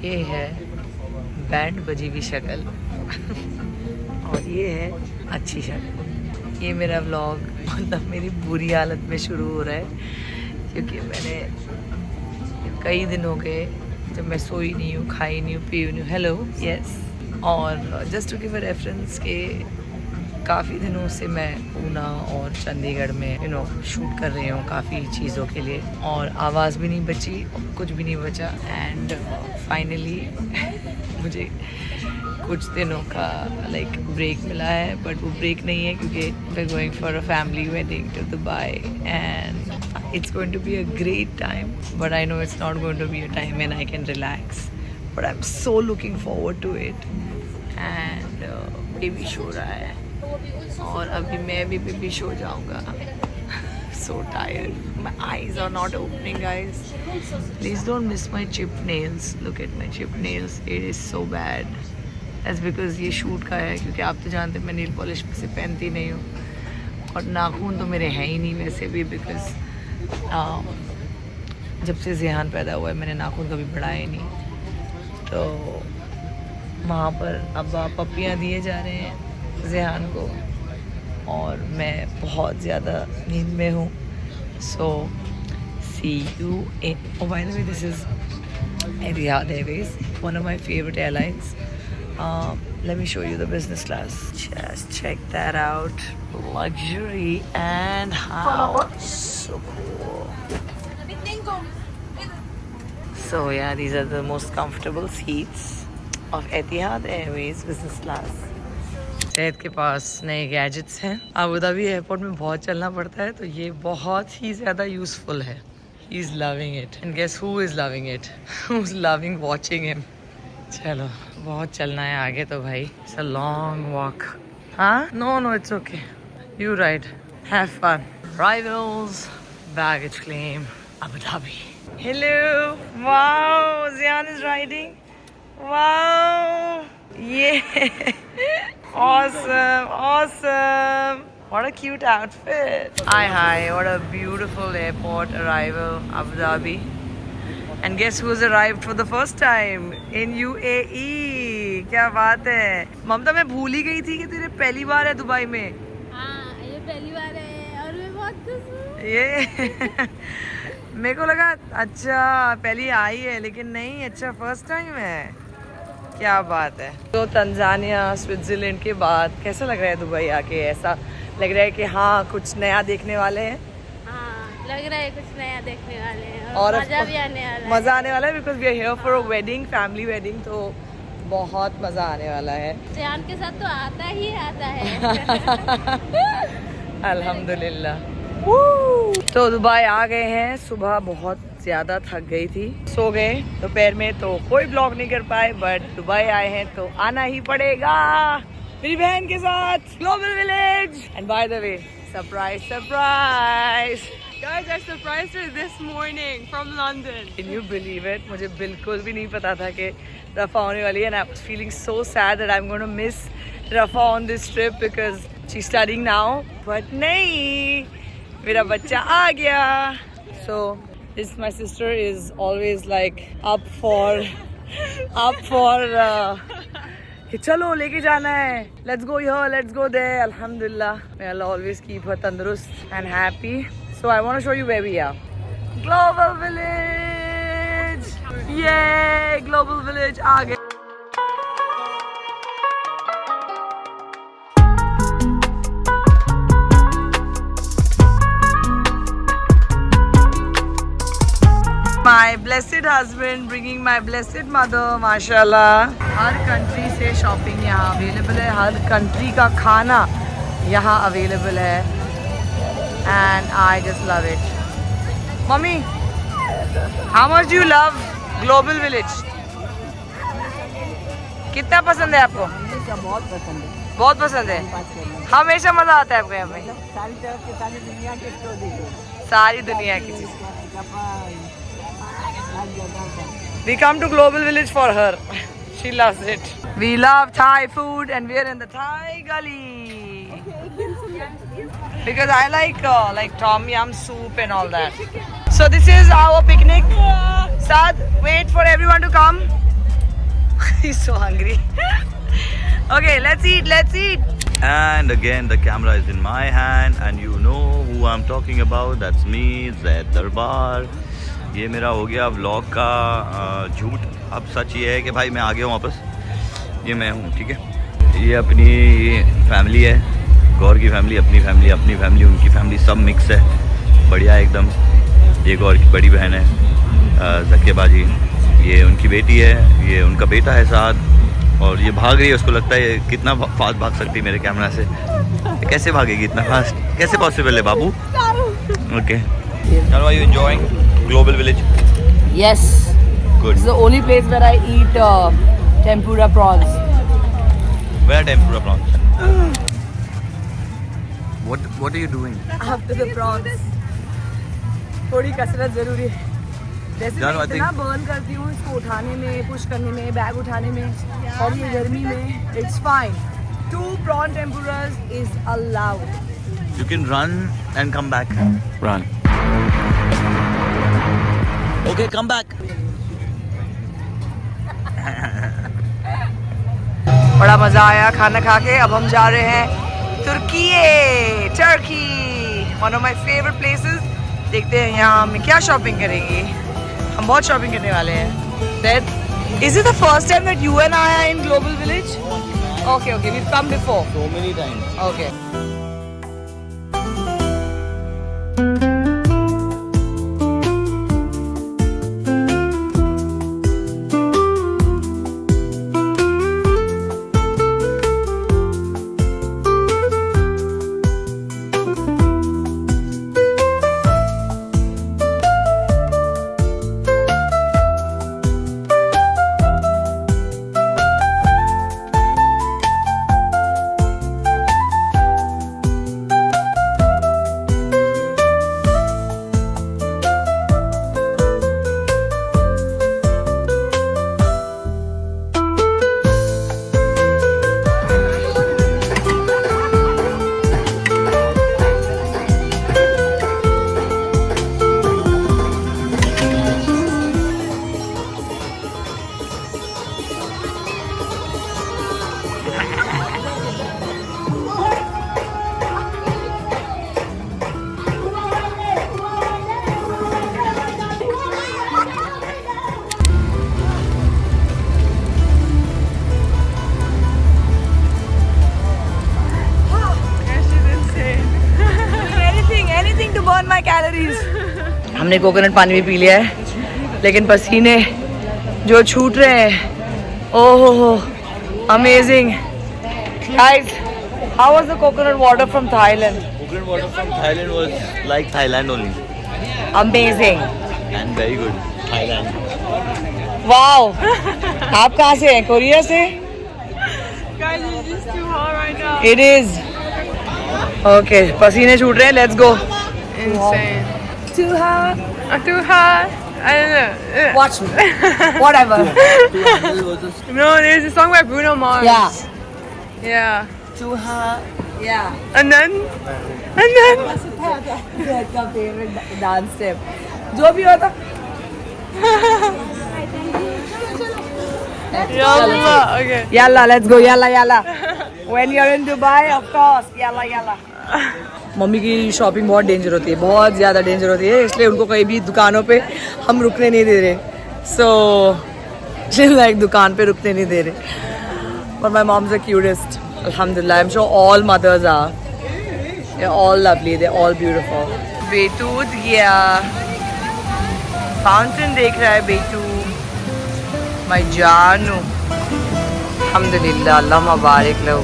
ये है बैंड बजी हुई शक्ल और ये है अच्छी शक्ल। ये मेरा व्लॉग मतलब मेरी बुरी हालत में शुरू हो रहा है क्योंकि मैंने कई दिन हो गए जब मैं सोई नहीं हूँ, खाई नहीं हूँ, पी नहीं हूँ। Hello yes. और just to give a reference के काफ़ी दिनों से मैं पूना और चंडीगढ़ में शूट कर रही हूँ काफ़ी चीज़ों के लिए और आवाज़ भी नहीं बची, कुछ भी नहीं बचा। एंड फाइनली मुझे कुछ दिनों का ब्रेक मिला है, बट वो ब्रेक नहीं है क्योंकि we are going for a family wedding to Dubai and it's going to be a great time, but I know it's not going to be a time when I can relax, but I'm so looking forward to it. And baby show रहा है और अभी मैं भी baby show जाऊंगा। So tired, my eyes are not opening guys. Please don't miss my chipped nails. Look at my chipped nails, it is so bad. That's because ये shoot का है, क्योंकि आप तो जानते हैं मैं नील पॉलिश में से पहनती नहीं हूँ और नाखून तो मेरे हैं ही नहीं वैसे भी, बिकॉज जब से ज़िहान पैदा हुआ है मैंने नाखून कभी बढ़ाए नहीं। तो वहाँ पर अब पप्पियाँ दिए जा रहे हैं ज़िहान को और मैं बहुत ज़्यादा नींद में हूँ। So see you in, oh by the way this is Etihad Airways, one of my favorite airlines. Let me show you the business class. Just check that out. Luxury and how so cool. So yeah, these are the most comfortable seats of Etihad Airways business class. Syed के पास नए gadgets हैं। Abu Dhabi airport में बहुत चलना पड़ता है तो ये बहुत ही ज़्यादा यूज़फुल है। He is loving it. And guess who is loving it? Who's loving watching him? चलो बहुत चलना है आगे तो भाई। It's a long walk. हाँ? No, it's okay. You ride. Have fun. Arrivals, baggage claim, Abu Dhabi. Hello. Wow, Zian is riding. Wow. Yeah. Awesome. What a cute outfit. Hi. What a beautiful airport arrival, Abu Dhabi. And guess who's arrived for the first time in UAE? क्या बात है ममता, मैं भूल ही गई थी कि तेरे पहली बार है दुबई में। हाँ, ये पहली बार है और मैं बहुत खुश हूँ। ये मेरे को लगा अच्छा पहली आई है, लेकिन नहीं, अच्छा फर्स्ट टाइम है। क्या बात है। तो तंजानिया स्विट्जरलैंड के बाद कैसा लग रहा है दुबई आके? ऐसा लग रहा है कि हाँ कुछ नया देखने वाले हैं। लग रहा है कुछ नया देखने वाले हैं और मजा भी आने वाला है। मज़ा आने वाला है because we are here for a wedding, family wedding, तो बहुत मज़ा आने वाला है। ज़ियान के साथ तो आता है अल्हम्दुलिल्लाह। तो दुबई आ गए हैं। सुबह बहुत ज़्यादा थक गई थी, सो गए दोपहर में तो कोई ब्लॉग नहीं कर पाए, बट दुबई आए हैं तो आना ही पड़ेगा मेरी बहन के साथ global village. And by the way surprise Guys, I surprised her this morning from London. Can you believe it? मुझे बिल्कुल भी नहीं पता था कि रफ़ा होने वाली है, and I was feeling so sad that I'm going to miss रफ़ा on this trip because she's studying now. But नहीं, मेरा बच्चा आ गया. So this my sister is always like up for कि चलो लेके जाना है, let's go here, let's go there. Alhamdulillah, may Allah always keep her tandurust and happy. So I want to show you where we are. Global Village! Yay! Global Village आ गए। My blessed husband bringing my blessed mother, माशाल्लाह। हर country से shopping यहाँ available है, हर country का खाना यहाँ available है। And I just love it. Mommy, how much do you love Global Village? कितना पसंद है आपको? बहुत पसंद है। बहुत पसंद है। हमेशा मजा आता है आपको यहाँ पे? सारी तरफ की सारी दुनिया के स्टोर देखो। सारी दुनिया की चीज। We come to Global Village for her. She loves it. We love Thai food and we are in the Thai gully. Because I like tom yum soup and all that. So this is our picnic. Sad, wait for everyone to come. He's so hungry. Okay, let's eat. And again, the camera is in my hand, and you know who I'm talking about. That's me, Zaid Darbar. ये मेरा हो गया vlog का झूठ. अब सच ये है कि भाई मैं आ गया हूँ वापस. ये मैं हूँ, ठीक है. ये अपनी फैमिली है, गौर की फैमिली, अपनी फैमिली, उनकी फैमिली, सब मिक्स है, बढ़िया एकदम. ये गौर की बड़ी बहन है ज़किया बाजी, ये उनकी बेटी है, ये उनका बेटा है साथ, और ये भाग रही है. उसको लगता है कितना फास्ट भाग सकती है मेरे कैमरा से. कैसे भागेगी इतना फास्ट, कैसे पॉसिबल है बाबू? Okay. How are you enjoying Global Village? Yes. Good. It's the only place where I eat tempura prawns. Where are tempura prawns? What are you doing? After the prawns. थोड़ी कसरत जरूरी है. जैसे Janu, मैं I इतना think- burn करती हूँ इसको उठाने में, पुश करने में, बैग उठाने में, और ये गर्मी में, it's fine. 2 prawn tempuras is allowed. You can run and come back. Run. Okay, come back. बड़ा मजा आया खाना खा के. अब हम जा रहे हैं Turkey, one of my favourite places. देखते हैं यहाँ हम क्या शॉपिंग करेंगे. हम बहुत शॉपिंग करने वाले हैं. Is it the first time that you and I are in Global Village? Okay, we've come before. So many times. Okay. हमने कोकोनट पानी भी पी लिया है, लेकिन पसीने जो छूट रहे हैं, ओहो amazing. Guys, how was the coconut water from Thailand? Coconut water from Thailand was like Thailand only. Amazing. And very good. Thailand. Wow. आप कहाँ से हैं? कोरिया से? Guys, it's just too hot right now. It is. Okay, पसीने छूट रहे हैं. Let's go. Insane. Too hot. Too hot. I don't know. Watch me. Whatever. No, there's a song by Bruno Mars. Yeah. Yeah. Too hot. Yeah. And then. That's my favorite dance step. जो भी होता. Yalla. Okay. Yalla, let's go. Yalla. When you're in Dubai, of course. Yalla. Mummy की shopping बहुत danger होती है, बहुत ज़्यादा danger होती है, इसलिए उनको कहीं भी दुकानों पे हम रुकने नहीं दे रहे. सो लाइक दुकान पे रुकने नहीं दे रहे. But my moms are cutest. अल्हम्दुलिल्लाह. I am sure all mothers are. They are all lovely, they are all beautiful. बेटू गया, फाउंटेन देख रहा है बेटू. माई जानू. अल्हम्दुलिल्लाह, अल्लाह मुबारक लो.